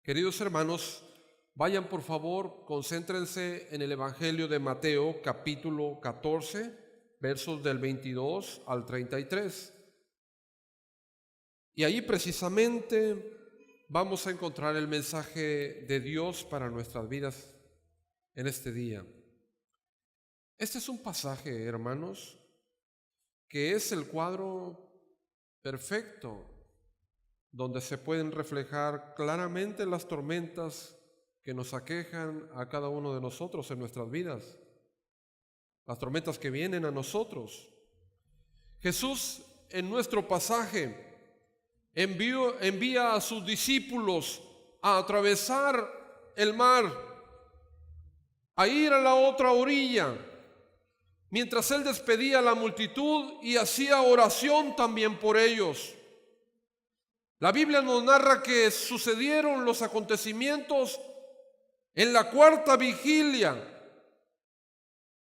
Queridos hermanos, vayan por favor, concéntrense en el Evangelio de Mateo, capítulo 14, versos del 22 al 33. Y ahí precisamente vamos a encontrar el mensaje de Dios para nuestras vidas en este día. Este es un pasaje, hermanos, que es el cuadro perfecto donde se pueden reflejar claramente las tormentas que nos aquejan a cada uno de nosotros en nuestras vidas, las tormentas que vienen a nosotros. Jesús en nuestro pasaje envía a sus discípulos a atravesar el mar, a ir a la otra orilla, mientras Él despedía a la multitud y hacía oración también por ellos. La Biblia nos narra que sucedieron los acontecimientos en la cuarta vigilia,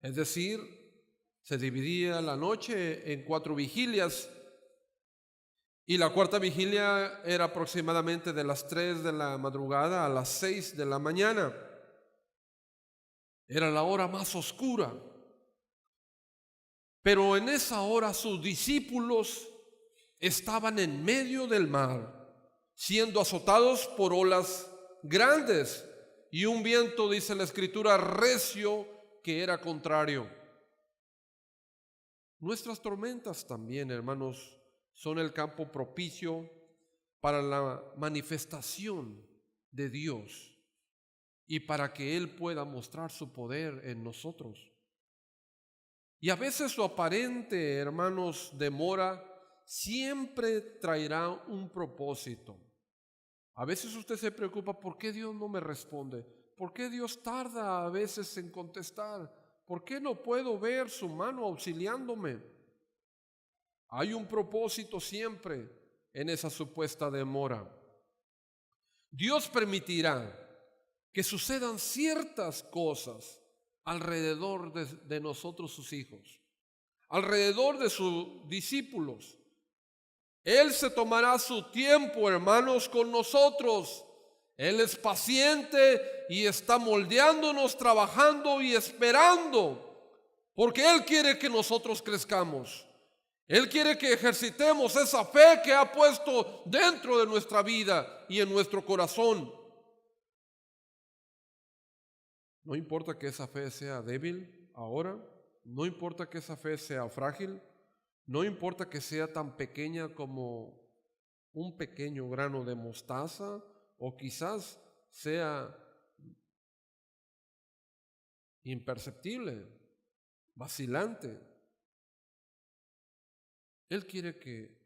es decir, se dividía la noche en 4 vigilias y la cuarta vigilia era aproximadamente de las 3 de la madrugada a las 6 de la mañana. Era la hora más oscura, pero en esa hora sus discípulos estaban en medio del mar, siendo azotados por olas grandes y un viento, dice la Escritura, recio que era contrario. Nuestras tormentas también, hermanos, son el campo propicio para la manifestación de Dios y para que Él pueda mostrar su poder en nosotros. Y a veces su aparente, hermanos, demora siempre traerá un propósito. A veces usted se preocupa, ¿por qué Dios no me responde? ¿Por qué Dios tarda a veces en contestar? ¿Por qué no puedo ver su mano auxiliándome? Hay un propósito siempre en esa supuesta demora. Dios permitirá que sucedan ciertas cosas alrededor de nosotros, sus hijos, alrededor de sus discípulos. Él se tomará su tiempo, hermanos, con nosotros. Él es paciente y está moldeándonos, trabajando y esperando, porque Él quiere que nosotros crezcamos. Él quiere que ejercitemos esa fe que ha puesto dentro de nuestra vida y en nuestro corazón. No importa que esa fe sea débil ahora, no importa que esa fe sea frágil, no importa que sea tan pequeña como un pequeño grano de mostaza o quizás sea imperceptible, vacilante. Él quiere que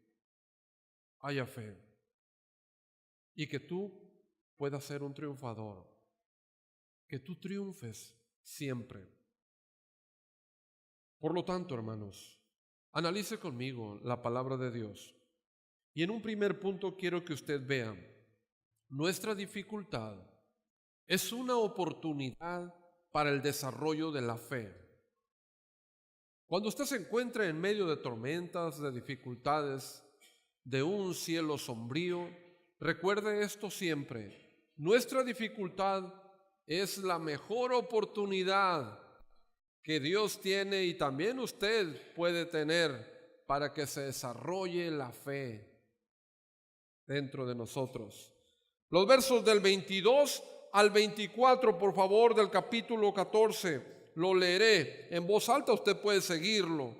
haya fe y que tú puedas ser un triunfador, que tú triunfes siempre. Por lo tanto, hermanos, analice conmigo la palabra de Dios. Y en un primer punto quiero que usted vea, nuestra dificultad es una oportunidad para el desarrollo de la fe. Cuando usted se encuentra en medio de tormentas, de dificultades, de un cielo sombrío, recuerde esto siempre. Nuestra dificultad es la mejor oportunidad que Dios tiene y también usted puede tener para que se desarrolle la fe dentro de nosotros. Los versos del 22 al 24, por favor, del capítulo 14, lo leeré en voz alta, usted puede seguirlo.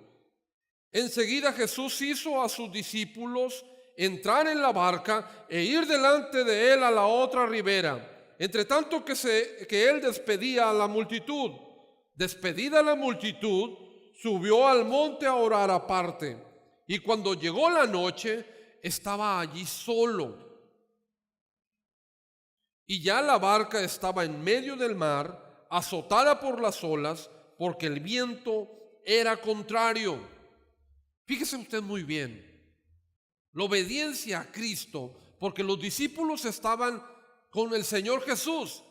Enseguida Jesús hizo a sus discípulos entrar en la barca e ir delante de él a la otra ribera, entre tanto que él despedía a la multitud. Despedida la multitud, subió al monte a orar aparte, y cuando llegó la noche, estaba allí solo. Y ya la barca estaba en medio del mar, azotada por las olas, porque el viento era contrario. Fíjese usted muy bien, la obediencia a Cristo, porque los discípulos estaban con el Señor Jesús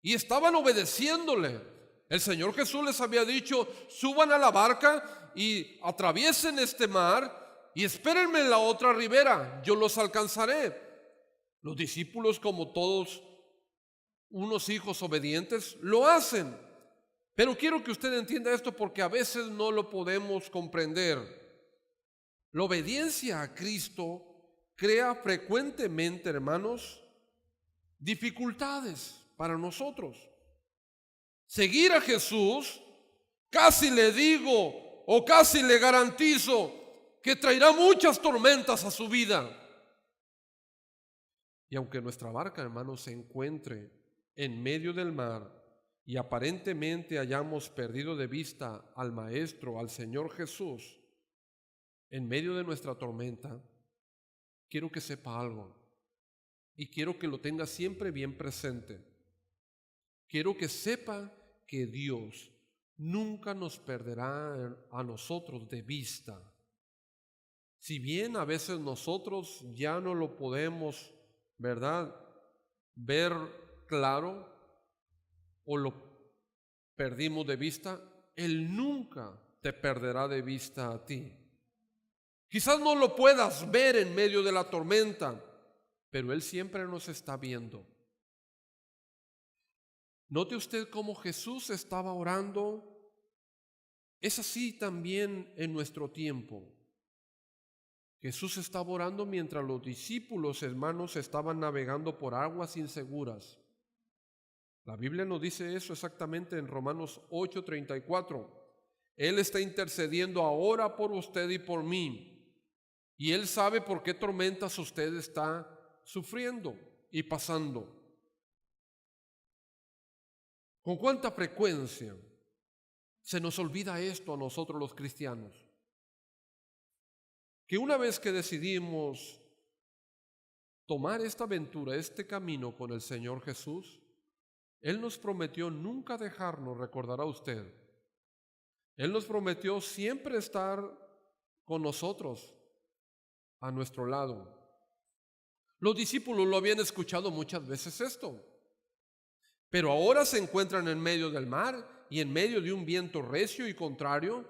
y estaban obedeciéndole. El Señor Jesús les había dicho, suban a la barca y atraviesen este mar y espérenme en la otra ribera, yo los alcanzaré. Los discípulos, como todos unos hijos obedientes, lo hacen. Pero quiero que usted entienda esto porque a veces no lo podemos comprender. La obediencia a Cristo crea frecuentemente, hermanos, dificultades para nosotros. Seguir a Jesús, casi le digo o casi le garantizo que traerá muchas tormentas a su vida. Y aunque nuestra barca, hermanos, se encuentre en medio del mar y aparentemente hayamos perdido de vista al Maestro, al Señor Jesús, en medio de nuestra tormenta, quiero que sepa algo y quiero que lo tenga siempre bien presente. Quiero que sepa que Dios nunca nos perderá a nosotros de vista. Si bien a veces nosotros ya no lo podemos, ¿verdad?, ver claro o lo perdimos de vista, Él nunca te perderá de vista a ti. Quizás no lo puedas ver en medio de la tormenta, pero Él siempre nos está viendo. Note usted cómo Jesús estaba orando. Es así también en nuestro tiempo. Jesús estaba orando mientras los discípulos, hermanos, estaban navegando por aguas inseguras. La Biblia nos dice eso exactamente en Romanos 8:34. Él está intercediendo ahora por usted y por mí. Y Él sabe por qué tormentas usted está sufriendo y pasando. ¿Con cuánta frecuencia se nos olvida esto a nosotros los cristianos? Que una vez que decidimos tomar esta aventura, este camino con el Señor Jesús, Él nos prometió nunca dejarnos, recordará usted. Él nos prometió siempre estar con nosotros, a nuestro lado. Los discípulos lo habían escuchado muchas veces esto, pero ahora se encuentran en medio del mar y en medio de un viento recio y contrario,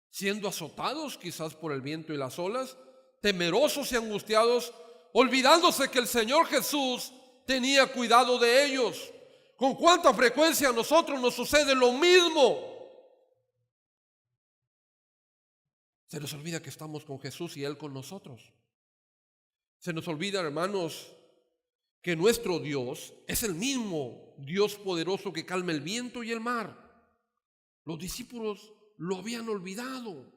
siendo azotados quizás por el viento y las olas, temerosos y angustiados, olvidándose que el Señor Jesús tenía cuidado de ellos. ¿Con cuánta frecuencia a nosotros nos sucede lo mismo? Se nos olvida que estamos con Jesús y Él con nosotros. Se nos olvida, hermanos, que nuestro Dios es el mismo Dios poderoso que calma el viento y el mar. Los discípulos lo habían olvidado.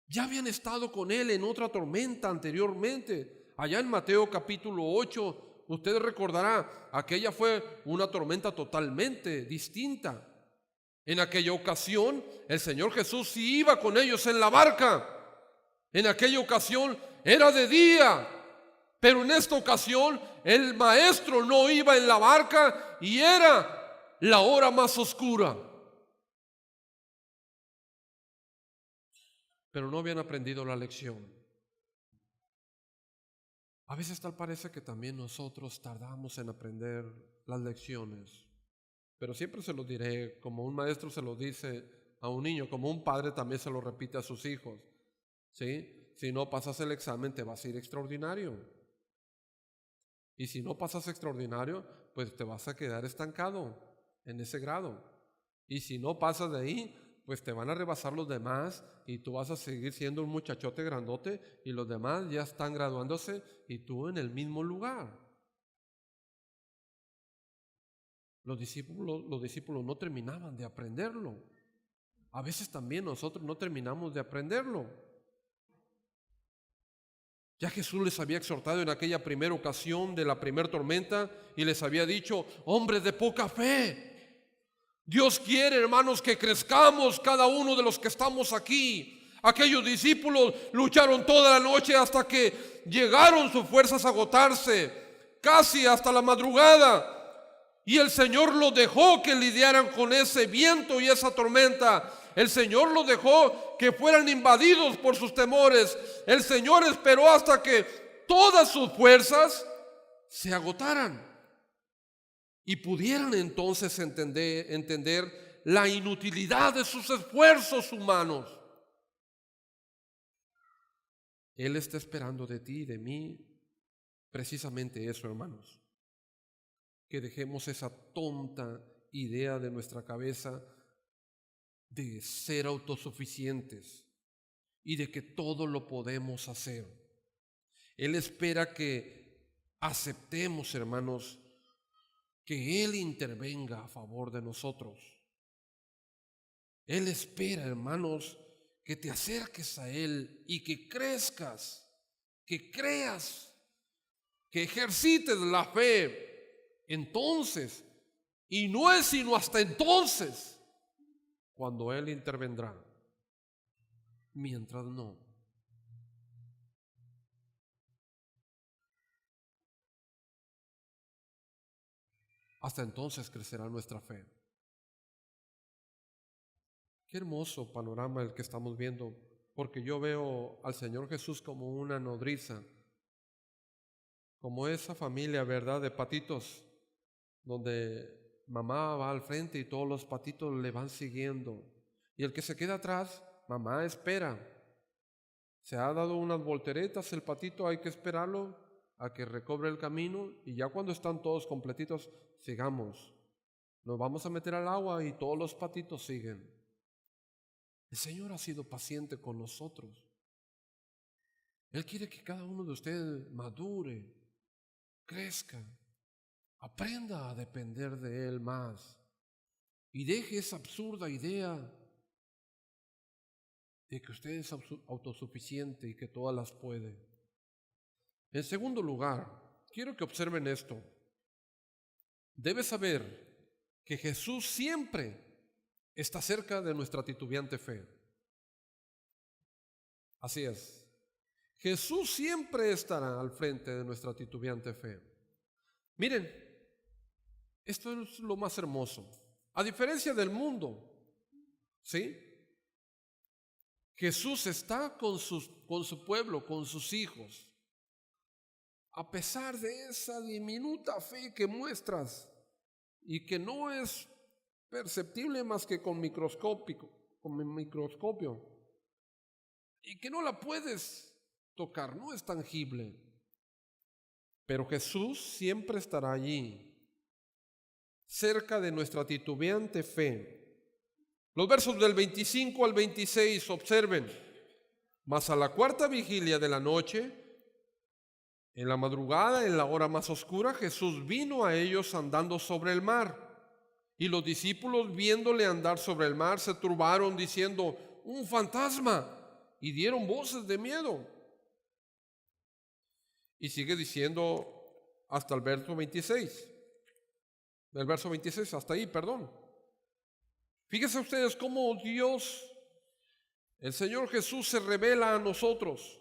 Ya habían estado con Él en otra tormenta anteriormente. Allá en Mateo capítulo 8, usted recordará, aquella fue una tormenta totalmente distinta. En aquella ocasión, el Señor Jesús sí iba con ellos en la barca. En aquella ocasión era de día, pero en esta ocasión el Maestro no iba en la barca y era la hora más oscura. Pero no habían aprendido la lección. A veces tal parece que también nosotros tardamos en aprender las lecciones. Pero siempre se lo diré, como un maestro se lo dice a un niño, como un padre también se lo repite a sus hijos. ¿Sí? Si no pasas el examen te vas a ir extraordinario. Y si no pasas extraordinario, pues te vas a quedar estancado en ese grado. Y si no pasas de ahí, pues te van a rebasar los demás y tú vas a seguir siendo un muchachote grandote y los demás ya están graduándose y tú en el mismo lugar. Los discípulos no terminaban de aprenderlo. A veces también nosotros no terminamos de aprenderlo. Ya Jesús les había exhortado en aquella primera ocasión de la primera tormenta y les había dicho: hombres de poca fe. Dios quiere, hermanos, que crezcamos cada uno de los que estamos aquí. Aquellos discípulos lucharon toda la noche hasta que llegaron sus fuerzas a agotarse, casi hasta la madrugada. Y el Señor los dejó que lidiaran con ese viento y esa tormenta. El Señor los dejó que fueran invadidos por sus temores. El Señor esperó hasta que todas sus fuerzas se agotaran y pudieran entonces entender la inutilidad de sus esfuerzos humanos. Él está esperando de ti y de mí precisamente eso, hermanos. que dejemos esa tonta idea de nuestra cabeza de ser autosuficientes y de que todo lo podemos hacer. Él espera que aceptemos, hermanos, que Él intervenga a favor de nosotros. Él espera, hermanos, que te acerques a Él y que crezcas, que creas, que ejercites la fe. Entonces, y no es sino hasta entonces, cuando Él intervendrá. Mientras no. Hasta entonces crecerá nuestra fe. Qué hermoso panorama el que estamos viendo, porque yo veo al Señor Jesús como una nodriza, como esa familia, ¿verdad?, de patitos, donde mamá va al frente y todos los patitos le van siguiendo. Y el que se queda atrás, mamá espera. Se ha dado unas volteretas el patito, hay que esperarlo a que recobre el camino y ya cuando están todos completitos, sigamos. Nos vamos a meter al agua y todos los patitos siguen. El Señor ha sido paciente con nosotros. Él quiere que cada uno de ustedes madure, crezca, aprenda a depender de Él más y deje esa absurda idea de que usted es autosuficiente y que todas las puede. En segundo lugar, quiero que observen esto. Debes saber que Jesús siempre está cerca de nuestra titubeante fe. Así es. Jesús siempre estará al frente de nuestra titubeante fe. Miren, esto es lo más hermoso. A diferencia del mundo, ¿sí? Jesús está con su pueblo, con sus hijos. A pesar de esa diminuta fe que muestras y que no es perceptible más que con microscopio, y que no la puedes tocar, no es tangible. Pero Jesús siempre estará allí, cerca de nuestra titubeante fe. Los versos del 25 al 26, observen. Mas a la cuarta vigilia de la noche, en la madrugada, en la hora más oscura, Jesús vino a ellos andando sobre el mar. Y los discípulos, viéndole andar sobre el mar, se turbaron diciendo: ¡un fantasma! Y dieron voces de miedo. Y sigue diciendo hasta el verso 26. Del verso 26 hasta ahí, perdón. Fíjense ustedes cómo Dios, el Señor Jesús, se revela a nosotros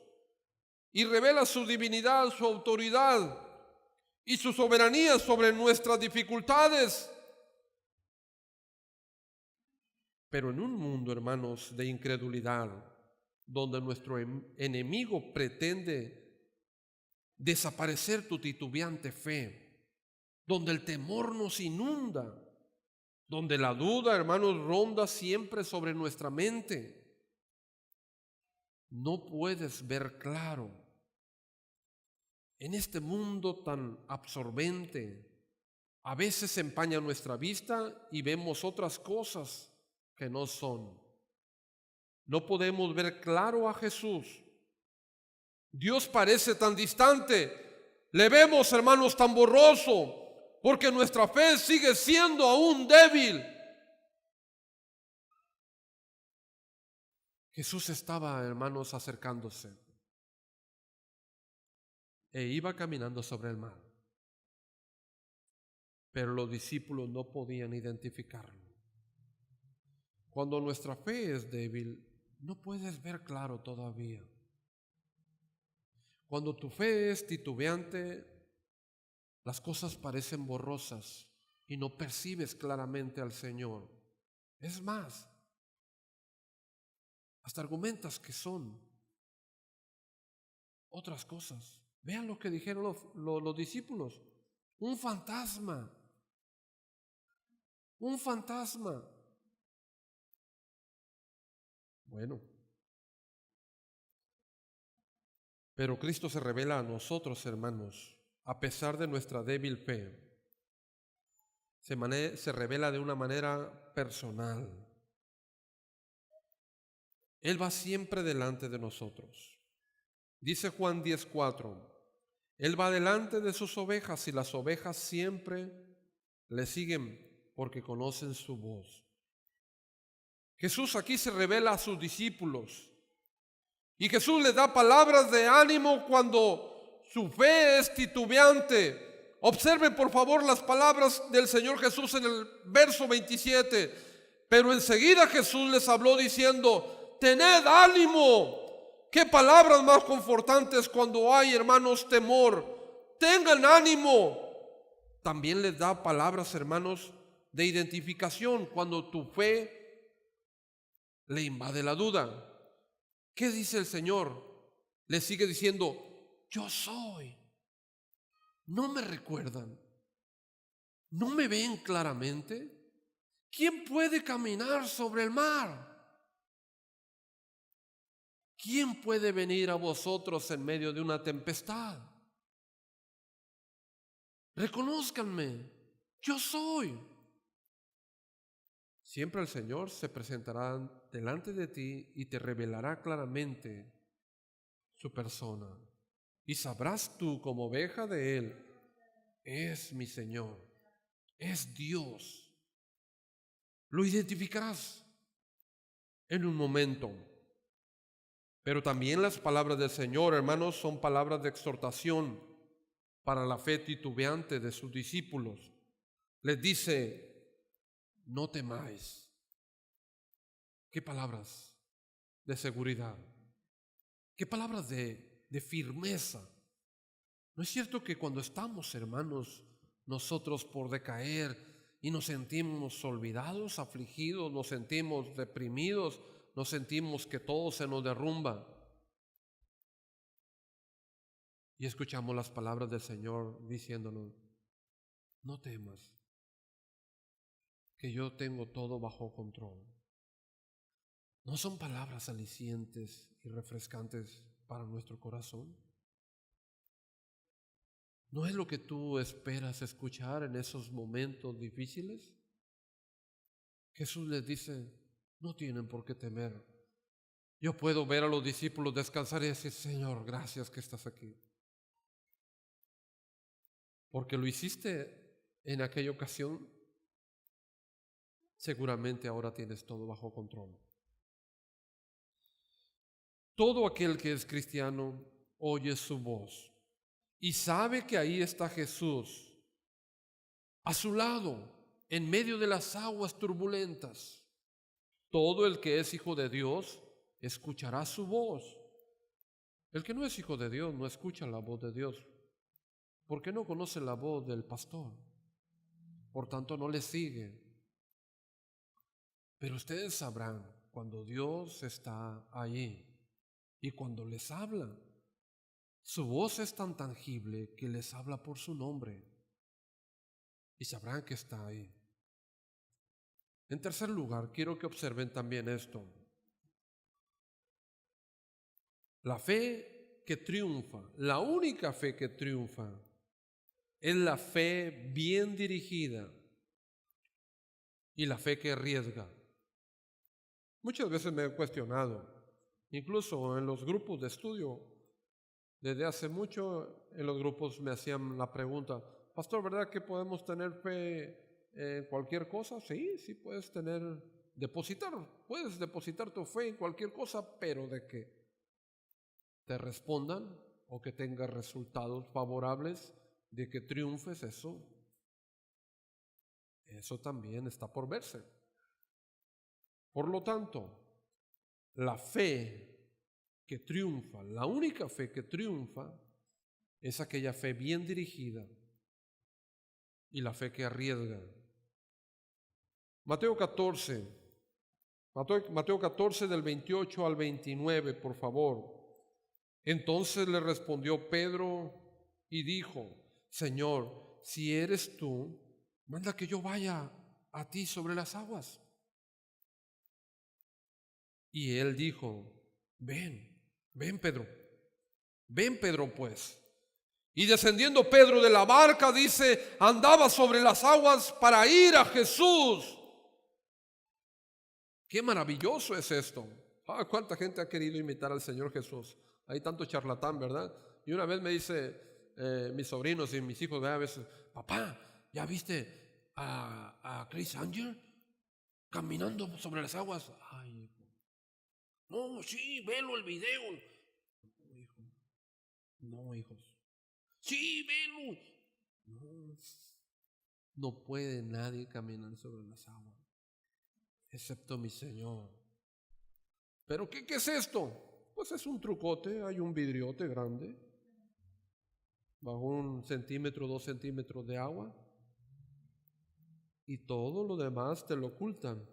y revela su divinidad, su autoridad y su soberanía sobre nuestras dificultades. Pero en un mundo, hermanos, de incredulidad, donde nuestro enemigo pretende desaparecer tu titubeante fe, donde el temor nos inunda, donde la duda, hermanos, ronda siempre sobre nuestra mente, no puedes ver claro. En este mundo tan absorbente, a veces empaña nuestra vista y vemos otras cosas que no son. No podemos ver claro a Jesús. Dios parece tan distante. Le vemos, hermanos, tan borroso, porque nuestra fe sigue siendo aún débil. Jesús estaba, hermanos, acercándose e iba caminando sobre el mar. Pero los discípulos no podían identificarlo. Cuando nuestra fe es débil, no puedes ver claro todavía. Cuando tu fe es titubeante, las cosas parecen borrosas y no percibes claramente al Señor. Es más, hasta argumentas que son otras cosas. Vean lo que dijeron los discípulos. Un fantasma. Un fantasma. Bueno, pero Cristo se revela a nosotros, hermanos, a pesar de nuestra débil fe. se revela de una manera personal. Él va siempre delante de nosotros. Dice Juan 10:4, Él va delante de sus ovejas y las ovejas siempre le siguen porque conocen su voz. Jesús aquí se revela a sus discípulos y Jesús les da palabras de ánimo cuando su fe es titubeante. Observen por favor las palabras del Señor Jesús en el verso 27. Pero enseguida Jesús les habló diciendo: tened ánimo. Qué palabras más confortantes cuando hay, hermanos, temor. Tengan ánimo. También les da palabras, hermanos, de identificación cuando tu fe le invade la duda. ¿Qué dice el Señor? Le sigue diciendo: yo soy. ¿No me recuerdan? ¿No me ven claramente? ¿Quién puede caminar sobre el mar? ¿Quién puede venir a vosotros en medio de una tempestad? Reconózcanme, yo soy. Siempre el Señor se presentará delante de ti y te revelará claramente su persona. Y sabrás tú como oveja de Él: es mi Señor, es Dios. Lo identificarás en un momento. Pero también las palabras del Señor, hermanos, son palabras de exhortación para la fe titubeante de sus discípulos. Les dice: no temáis. ¿Qué palabras de seguridad? ¿Qué palabras de firmeza? ¿No es cierto que cuando estamos, hermanos, nosotros por decaer y nos sentimos olvidados, afligidos, nos sentimos deprimidos, nos sentimos que todo se nos derrumba? Y escuchamos las palabras del Señor diciéndonos: no temas, que yo tengo todo bajo control. ¿No son palabras alicientes y refrescantes para nuestro corazón? ¿No es lo que tú esperas escuchar en esos momentos difíciles? Jesús les dice: no tienen por qué temer. Yo puedo ver a los discípulos descansar y decir: Señor, gracias que estás aquí. Porque lo hiciste en aquella ocasión, seguramente ahora tienes todo bajo control. Todo aquel que es cristiano oye su voz y sabe que ahí está Jesús a su lado, en medio de las aguas turbulentas. Todo el que es hijo de Dios escuchará su voz. El que no es hijo de Dios no escucha la voz de Dios, porque no conoce la voz del pastor, por tanto no le sigue. Pero ustedes sabrán cuando Dios está allí y cuando les habla. Su voz es tan tangible que les habla por su nombre y sabrán que está ahí. En tercer lugar, quiero que observen también esto. La fe que triunfa, la única fe que triunfa, es la fe bien dirigida y la fe que arriesga. Muchas veces me he cuestionado, incluso en los grupos de estudio, desde hace mucho en los grupos me hacían la pregunta: pastor, ¿verdad que podemos tener fe en cualquier cosa? Sí, puedes puedes depositar tu fe en cualquier cosa, pero de que te respondan o que tengas resultados favorables, de que triunfes, eso también está por verse. Por lo tanto, la fe que triunfa, la única fe que triunfa, es aquella fe bien dirigida y la fe que arriesga. Mateo 14 del 28 al 29, por favor. Entonces le respondió Pedro y dijo: Señor, si eres tú, manda que yo vaya a ti sobre las aguas. Y él dijo: ven Pedro pues. Y descendiendo Pedro de la barca, dice, andaba sobre las aguas para ir a Jesús. Qué maravilloso es esto. Cuánta gente ha querido imitar al Señor Jesús. Hay tanto charlatán, ¿verdad? Y una vez me dice mis sobrinos y mis hijos, a veces, papá, ¿ya viste a Chris Angel caminando sobre las aguas? Ay, hijo. No, sí, velo el video. Hijo. No, hijos. Sí, velo. No puede nadie caminar sobre las aguas, excepto mi Señor. ¿Pero qué es esto? Pues es un trucote, hay un vidriote grande, bajo 1 centímetro, 2 centímetros de agua, y todo lo demás te lo ocultan.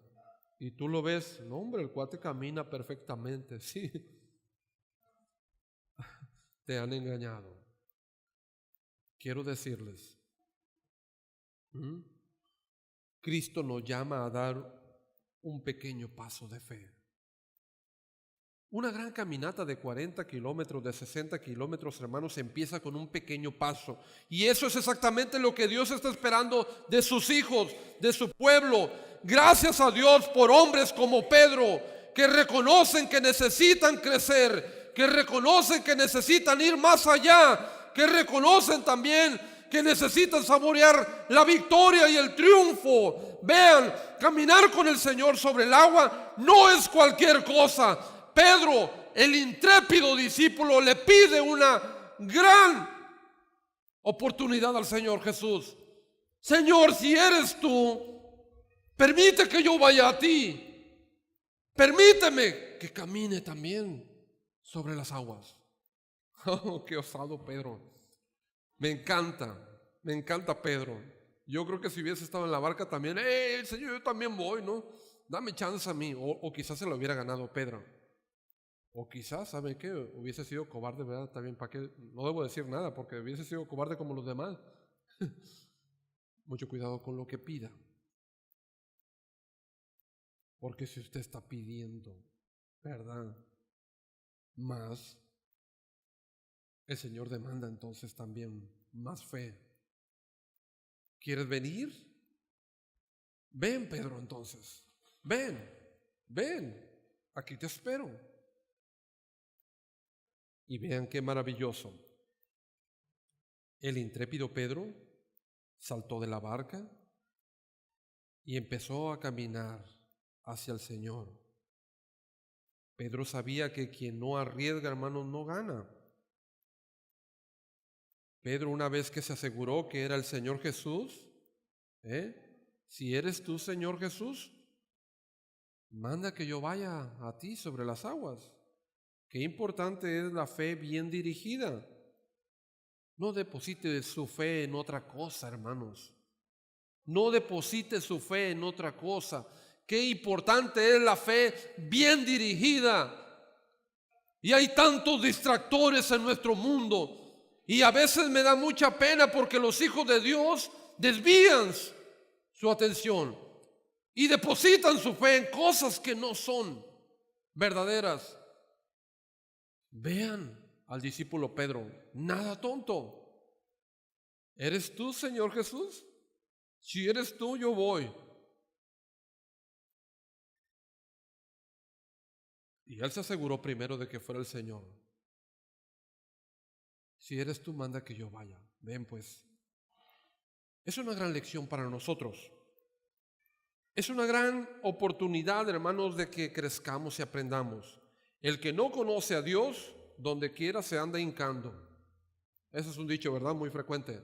Y tú lo ves, no hombre, el cuate camina perfectamente, sí. Te han engañado. Quiero decirles, Cristo nos llama a dar un pequeño paso de fe. Una gran caminata de 40 kilómetros, de 60 kilómetros, hermanos, empieza con un pequeño paso. Y eso es exactamente lo que Dios está esperando de sus hijos, de su pueblo. Gracias a Dios por hombres como Pedro, que reconocen que necesitan crecer, que reconocen que necesitan ir más allá, que reconocen también que necesitan saborear la victoria y el triunfo. Vean, caminar con el Señor sobre el agua no es cualquier cosa. Pedro, el intrépido discípulo, le pide una gran oportunidad al Señor Jesús. Señor, si eres tú, permite que yo vaya a ti. Permíteme que camine también sobre las aguas. Oh, qué osado Pedro. Me encanta Pedro. Yo creo que si hubiese estado en la barca también, Señor, yo también voy, ¿no? Dame chance a mí. O quizás se lo hubiera ganado Pedro. O quizás, ¿saben qué? Hubiese sido cobarde, ¿verdad? También, ¿para qué? No debo decir nada, porque hubiese sido cobarde como los demás. Mucho cuidado con lo que pida. Porque si usted está pidiendo, ¿verdad?, más, el Señor demanda entonces también más fe. ¿Quieres venir? Ven, Pedro, entonces. Ven. Aquí te espero. Y vean qué maravilloso. El intrépido Pedro saltó de la barca y empezó a caminar hacia el Señor. Pedro sabía que quien no arriesga, hermanos, no gana. Pedro, una vez que se aseguró que era el Señor Jesús, si eres tú, Señor Jesús, manda que yo vaya a ti sobre las aguas. Qué importante es la fe bien dirigida. No deposite su fe en otra cosa, hermanos. No deposite su fe en otra cosa. Qué importante es la fe bien dirigida. Y hay tantos distractores en nuestro mundo. Y a veces me da mucha pena porque los hijos de Dios desvían su atención y depositan su fe en cosas que no son verdaderas. Vean al discípulo Pedro, nada tonto. ¿Eres tú, Señor Jesús? Si eres tú, yo voy. Y él se aseguró primero de que fuera el Señor. Si eres tú, manda que yo vaya. Ven pues. Es una gran lección para nosotros. Es una gran oportunidad, hermanos, de que crezcamos y aprendamos. El que no conoce a Dios, donde quiera se anda hincando. Ese es un dicho, ¿verdad? Muy frecuente.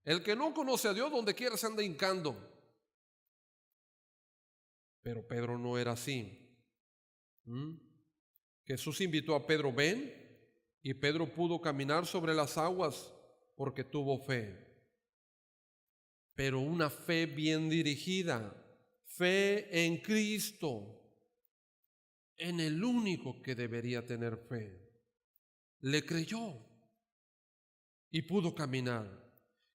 El que no conoce a Dios, donde quiera se anda hincando. Pero Pedro no era así. Jesús invitó a Pedro, ven, y Pedro pudo caminar sobre las aguas porque tuvo fe. Pero una fe bien dirigida, fe en Cristo, en el único que debería tener fe. Le creyó y pudo caminar.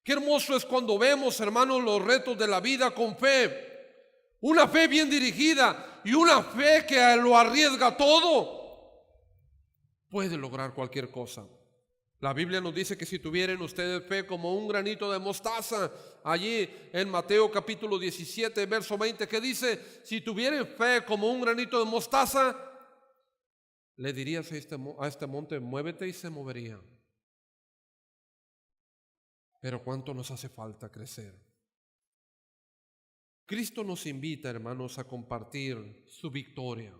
Qué hermoso es cuando vemos, hermanos, los retos de la vida con fe. Una fe bien dirigida y una fe que lo arriesga todo. Puede lograr cualquier cosa. La Biblia nos dice que si tuvieran ustedes fe como un granito de mostaza, allí en Mateo capítulo 17, verso 20, que dice, si tuvieran fe como un granito de mostaza, le dirías a este monte, muévete, y se movería. Pero ¿cuánto nos hace falta crecer? Cristo nos invita, hermanos, a compartir su victoria.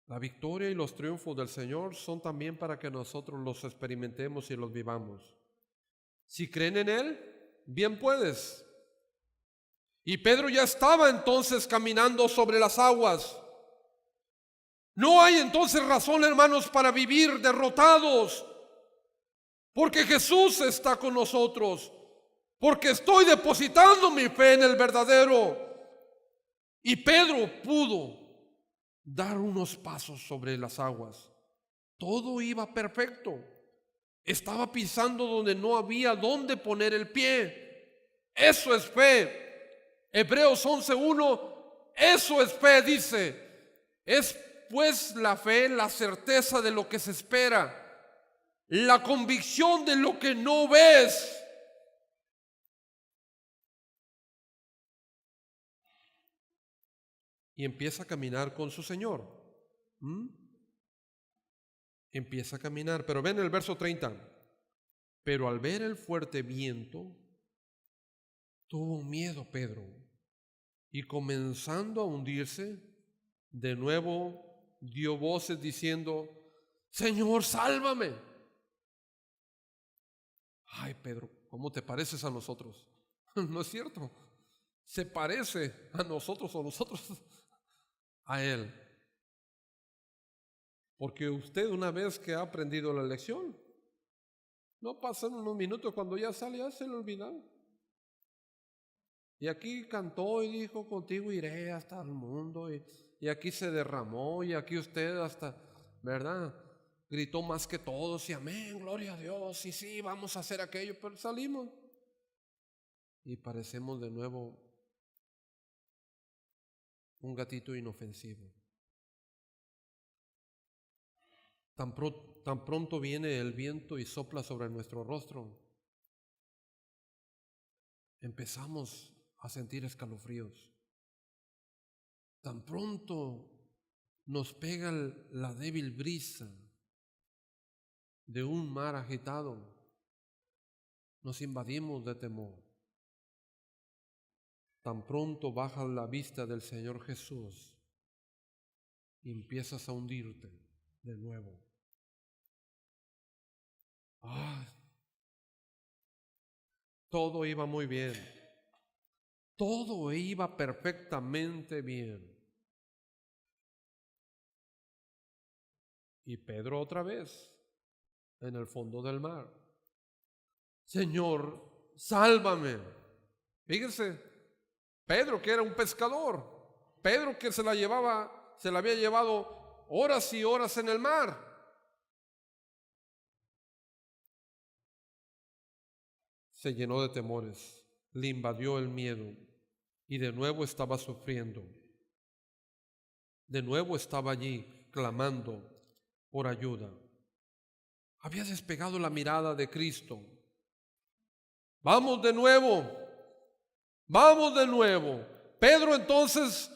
La victoria y los triunfos del Señor son también para que nosotros los experimentemos y los vivamos. Si creen en Él, bien puedes. Y Pedro ya estaba entonces caminando sobre las aguas. No hay entonces razón, hermanos, para vivir derrotados, porque Jesús está con nosotros, porque estoy depositando mi fe en el verdadero. Y Pedro pudo dar unos pasos sobre las aguas. Todo iba perfecto. Estaba pisando donde no había dónde poner el pie. Eso es fe. Hebreos 11:1, eso es fe, dice. Es pues la fe, la certeza de lo que se espera, la convicción de lo que no ves. Y empieza a caminar con su Señor. Empieza a caminar, pero ven el verso 30. Pero al ver el fuerte viento, tuvo miedo Pedro, y comenzando a hundirse, de nuevo dio voces diciendo, Señor, sálvame. Ay, Pedro, ¿cómo te pareces a nosotros? No es cierto, se parece a nosotros o nosotros a Él. Porque usted, una vez que ha aprendido la lección, no pasan unos minutos, cuando ya sale, ya se le olvidaron. Y aquí cantó y dijo, contigo iré hasta el mundo. Y aquí se derramó, y aquí usted hasta, ¿verdad?, gritó más que todos, y amén, gloria a Dios, y sí, vamos a hacer aquello. Pero salimos y parecemos de nuevo un gatito inofensivo. Tan pronto viene el viento y sopla sobre nuestro rostro, empezamos a sentir escalofríos. Tan pronto nos pega la débil brisa de un mar agitado, nos invadimos de temor. Tan pronto baja la vista del Señor Jesús y empiezas a hundirte de nuevo. Todo iba muy bien. Todo iba perfectamente bien. Y Pedro otra vez en el fondo del mar. Señor, sálvame. Fíjense, Pedro, que era un pescador, Pedro, que se la había llevado horas y horas en el mar. Se llenó de temores, le invadió el miedo y de nuevo estaba sufriendo. De nuevo estaba allí clamando por ayuda. Había despegado la mirada de Cristo. Vamos de nuevo. Pedro entonces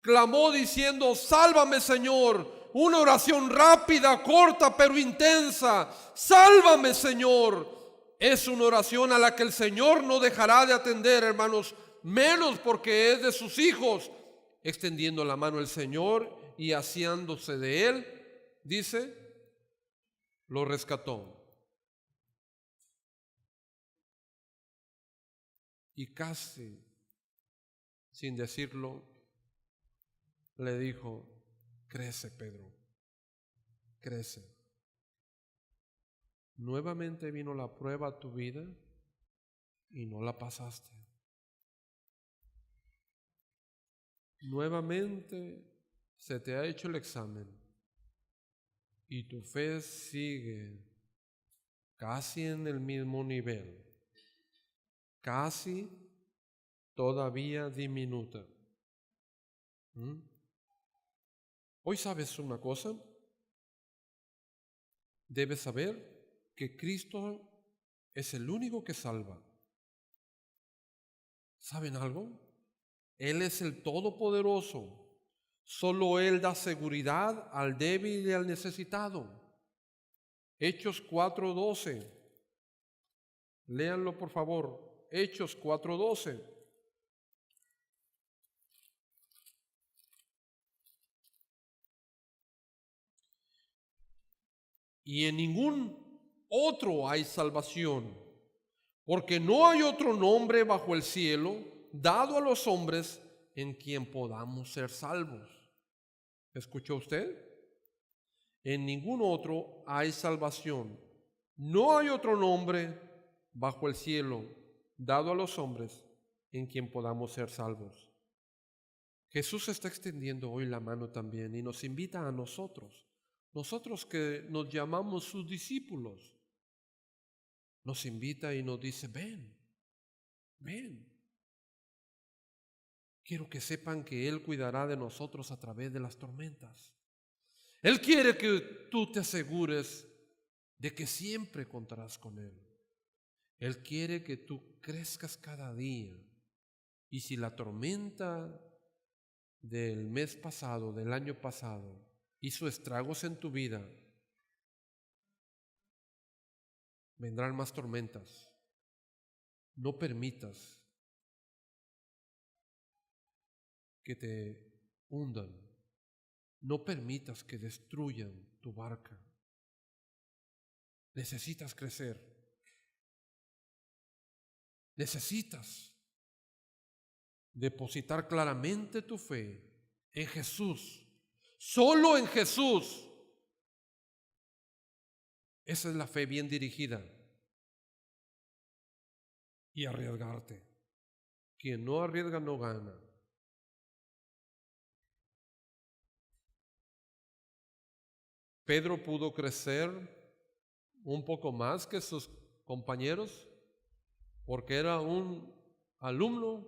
clamó diciendo, sálvame, Señor. Una oración rápida, corta, pero intensa. Sálvame, Señor. Es una oración a la que el Señor no dejará de atender, hermanos, menos porque es de sus hijos. Extendiendo la mano el Señor y asiándose de él, dice, lo rescató. Y casi sin decirlo, le dijo, crece, Pedro, crece. Nuevamente vino la prueba a tu vida y no la pasaste. Nuevamente se te ha hecho el examen y tu fe sigue casi en el mismo nivel, casi todavía diminuta. Hoy sabes una cosa, debe saber que Cristo es el único que salva. ¿Saben algo? Él es el Todopoderoso. Solo Él da seguridad al débil y al necesitado. Hechos 4:12. Léanlo por favor. Hechos 4:12. Y en ningún otro hay salvación, porque no hay otro nombre bajo el cielo dado a los hombres en quien podamos ser salvos. ¿Escuchó usted? En ningún otro hay salvación. No hay otro nombre bajo el cielo dado a los hombres en quien podamos ser salvos. Jesús está extendiendo hoy la mano también y nos invita a nosotros que nos llamamos sus discípulos. Nos invita y nos dice, ven, ven. Quiero que sepan que Él cuidará de nosotros a través de las tormentas. Él quiere que tú te asegures de que siempre contarás con Él. Él quiere que tú crezcas cada día. Y si la tormenta del mes pasado, del año pasado, hizo estragos en tu vida, vendrán más tormentas. No permitas que te hundan. No permitas que destruyan tu barca. Necesitas crecer. Necesitas depositar claramente tu fe en Jesús. Solo en Jesús. Esa es la fe bien dirigida. Y arriesgarte. Quien no arriesga no gana. Pedro pudo crecer un poco más que sus compañeros porque era un alumno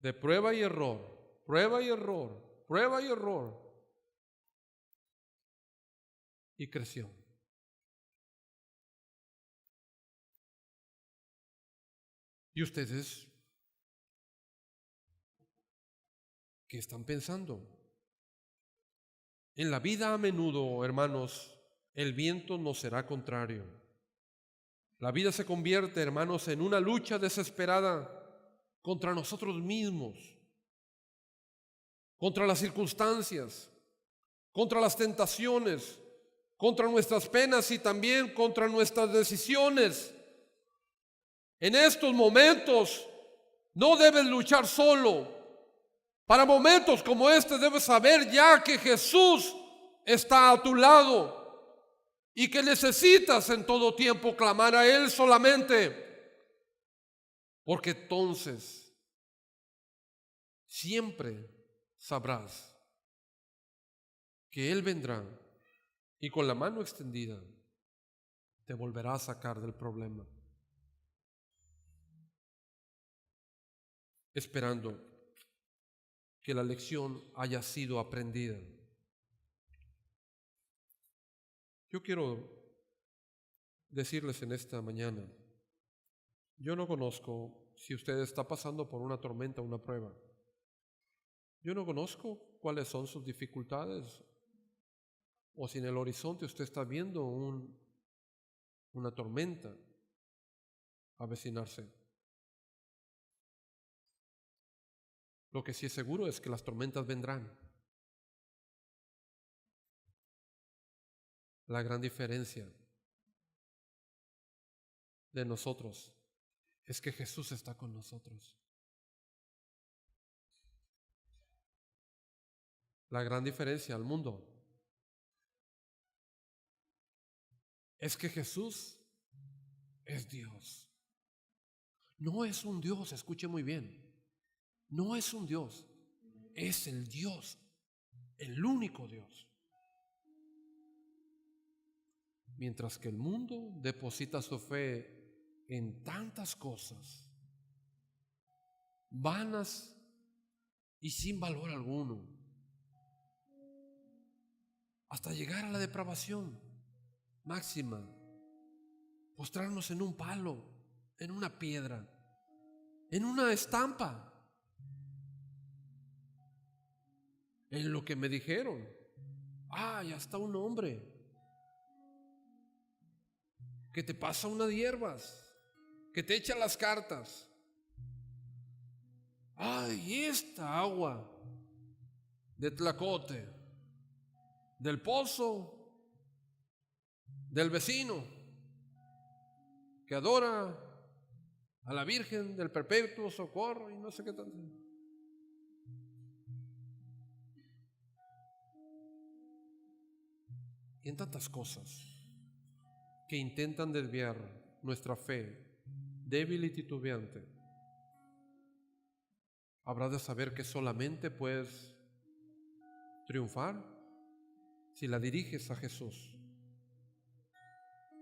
de prueba y error, prueba y error, prueba y error. Y creció. ¿Y ustedes qué están pensando? En la vida a menudo, hermanos, el viento nos será contrario. La vida se convierte, hermanos, en una lucha desesperada contra nosotros mismos, contra las circunstancias, contra las tentaciones, contra nuestras penas y también contra nuestras decisiones. En estos momentos no debes luchar solo. Para momentos como este debes saber ya que Jesús está a tu lado y que necesitas en todo tiempo clamar a Él solamente, porque entonces siempre sabrás que Él vendrá y con la mano extendida te volverá a sacar del problema, esperando que la lección haya sido aprendida. Yo quiero decirles en esta mañana, yo no conozco si usted está pasando por una tormenta o una prueba. Yo no conozco cuáles son sus dificultades o si en el horizonte usted está viendo una tormenta avecinarse. Lo que sí es seguro es que las tormentas vendrán. La gran diferencia de nosotros es que Jesús está con nosotros. La gran diferencia al mundo es que Jesús es Dios. No es un Dios, escuche muy bien. No es un Dios, es el Dios, el único Dios. Mientras que el mundo deposita su fe en tantas cosas vanas y sin valor alguno, hasta llegar a la depravación. máxima, postrarnos en un palo, en una piedra, en una estampa, en lo que me dijeron. Ya está un hombre que te pasa unas hierbas, que te echa las cartas. Y esta agua de Tlacote, del pozo del vecino que adora a la Virgen del Perpetuo Socorro y no sé qué tanto. Y en tantas cosas que intentan desviar nuestra fe débil y titubeante. Habrás de saber que solamente puedes triunfar si la diriges a Jesús,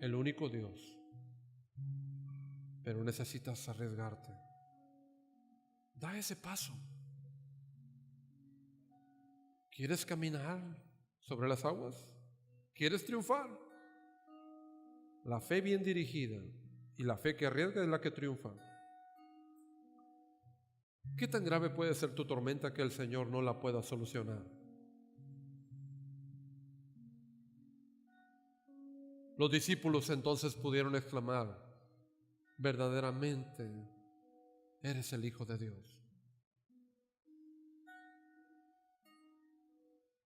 el único Dios. Pero necesitas arriesgarte. Da ese paso. ¿Quieres caminar sobre las aguas? ¿Quieres triunfar? La fe bien dirigida y la fe que arriesga es la que triunfa. ¿Qué tan grave puede ser tu tormenta que el Señor no la pueda solucionar? Los discípulos entonces pudieron exclamar: verdaderamente eres el Hijo de Dios.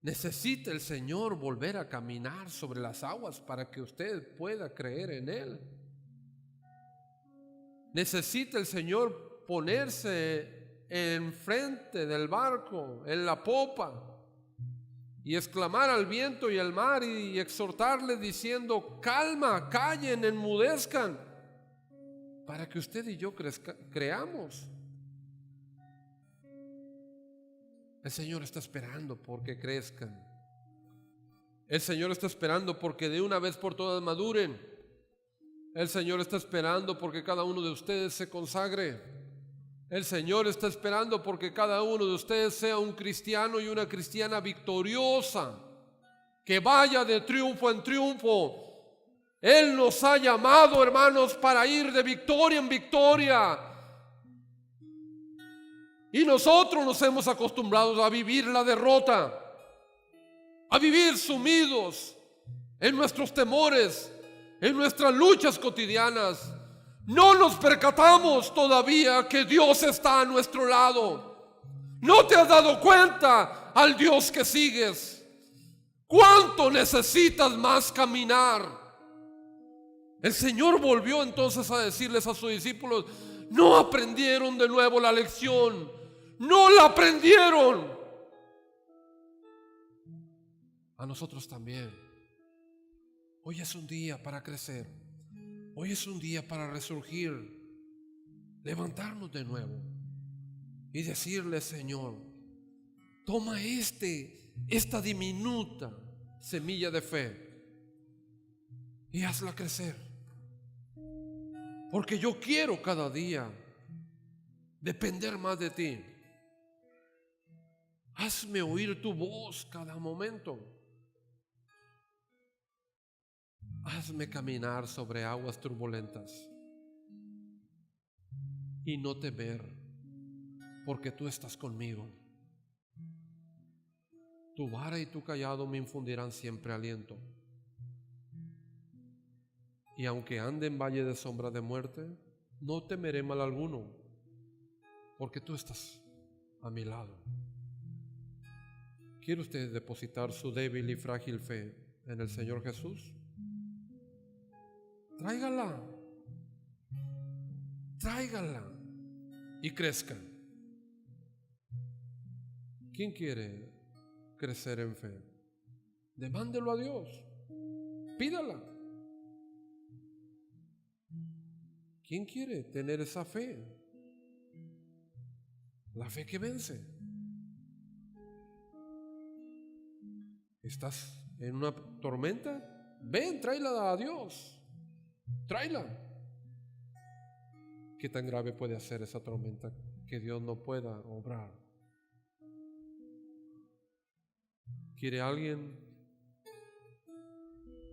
Necesita el Señor volver a caminar sobre las aguas para que usted pueda creer en Él. Necesita el Señor ponerse enfrente del barco, en la popa, y exclamar al viento y al mar y exhortarle diciendo: calma, callen, enmudezcan, para que usted y yo creamos. El Señor está esperando porque crezcan. El Señor está esperando porque de una vez por todas maduren. El Señor está esperando porque cada uno de ustedes se consagre. El Señor está esperando porque cada uno de ustedes sea un cristiano y una cristiana victoriosa, que vaya de triunfo en triunfo. Él nos ha llamado, hermanos, para ir de victoria en victoria. Y nosotros nos hemos acostumbrado a vivir la derrota, a vivir sumidos en nuestros temores, en nuestras luchas cotidianas. No nos percatamos todavía que Dios está a nuestro lado. ¿No te has dado cuenta al Dios que sigues? ¿Cuánto necesitas más caminar? El Señor volvió entonces a decirles a sus discípulos: no aprendieron de nuevo la lección. No la aprendieron. A nosotros también. Hoy es un día para crecer. Hoy es un día para resurgir, levantarnos de nuevo y decirle: Señor, toma esta diminuta semilla de fe y hazla crecer. Porque yo quiero cada día depender más de ti. Hazme oír tu voz cada momento. Hazme caminar sobre aguas turbulentas y no temer, porque tú estás conmigo. Tu vara y tu cayado me infundirán siempre aliento. Y aunque ande en valle de sombra de muerte, no temeré mal alguno, porque tú estás a mi lado. ¿Quiere usted depositar su débil y frágil fe en el Señor Jesús? Tráigala y crezca. ¿Quién quiere crecer en fe? Demándelo a Dios, pídala. ¿Quién quiere tener esa fe? La fe que vence. ¿Estás en una tormenta? Ven, tráela a Dios. Tráela. ¿Qué tan grave puede ser esa tormenta que Dios no pueda obrar? ¿Quiere alguien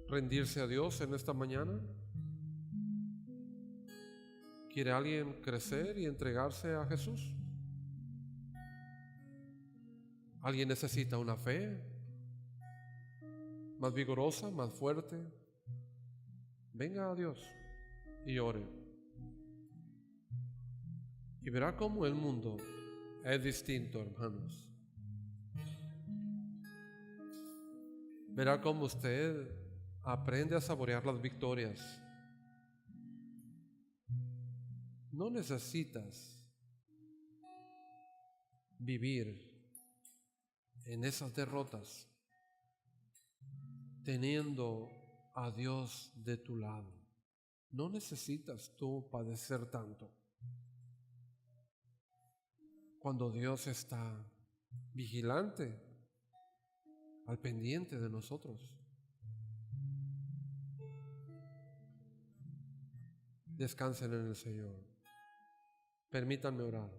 rendirse a Dios en esta mañana? ¿Quiere alguien crecer y entregarse a Jesús? ¿Alguien necesita una fe más vigorosa, más fuerte? Venga a Dios y ore. Y verá cómo el mundo es distinto, hermanos. Verá cómo usted aprende a saborear las victorias. No necesitas vivir en esas derrotas teniendo a Dios de tu lado. No necesitas tú padecer tanto cuando Dios está vigilante, al pendiente de nosotros. Descansen en el Señor. Permítanme orar.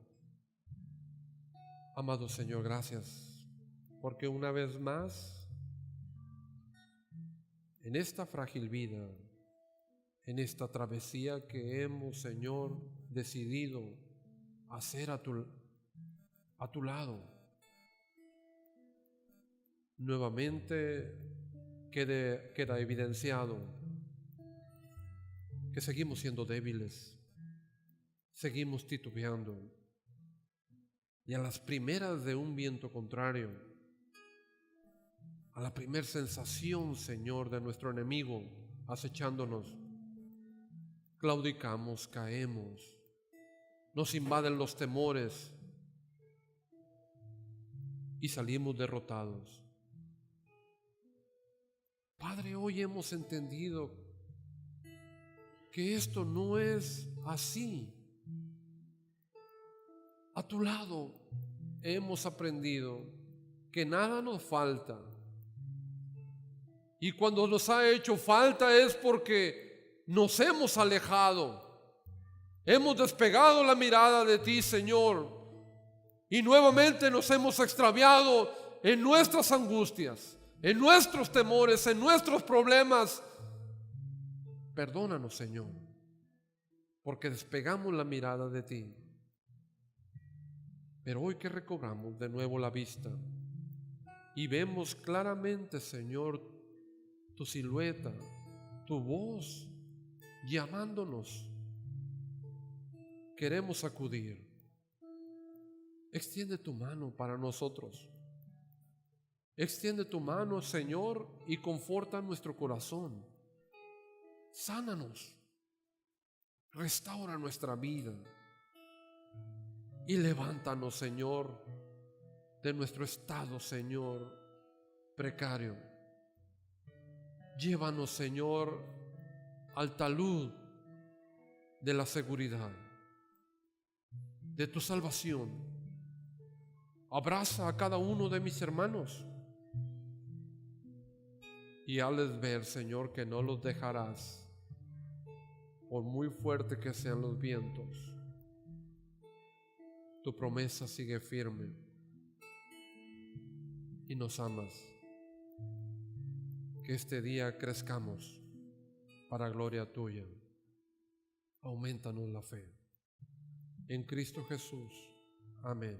Amado Señor, gracias porque una vez más en esta frágil vida, en esta travesía que hemos, Señor, decidido hacer a tu lado, nuevamente queda evidenciado que seguimos siendo débiles, seguimos titubeando, y a las primeras de un viento contrario, a la primera sensación, Señor, de nuestro enemigo acechándonos, claudicamos, caemos, nos invaden los temores y salimos derrotados. Padre, hoy hemos entendido que esto no es así. A tu lado hemos aprendido que nada nos falta. Y cuando nos ha hecho falta es porque nos hemos alejado. Hemos despegado la mirada de ti, Señor. Y nuevamente nos hemos extraviado en nuestras angustias, en nuestros temores, en nuestros problemas. Perdónanos, Señor, porque despegamos la mirada de ti. Pero hoy que recobramos de nuevo la vista y vemos claramente, Señor, tu silueta, tu voz llamándonos, queremos acudir. Extiende tu mano para nosotros. Extiende tu mano, Señor, y conforta nuestro corazón. Sánanos, restaura nuestra vida y levántanos, Señor, de nuestro estado, Señor, precario. Llévanos, Señor, al talud de la seguridad, de tu salvación. Abraza a cada uno de mis hermanos y hazles ver, Señor, que no los dejarás, por muy fuerte que sean los vientos. Tu promesa sigue firme y nos amas. Que este día crezcamos para gloria tuya. Aumentanos la fe. En Cristo Jesús. Amén.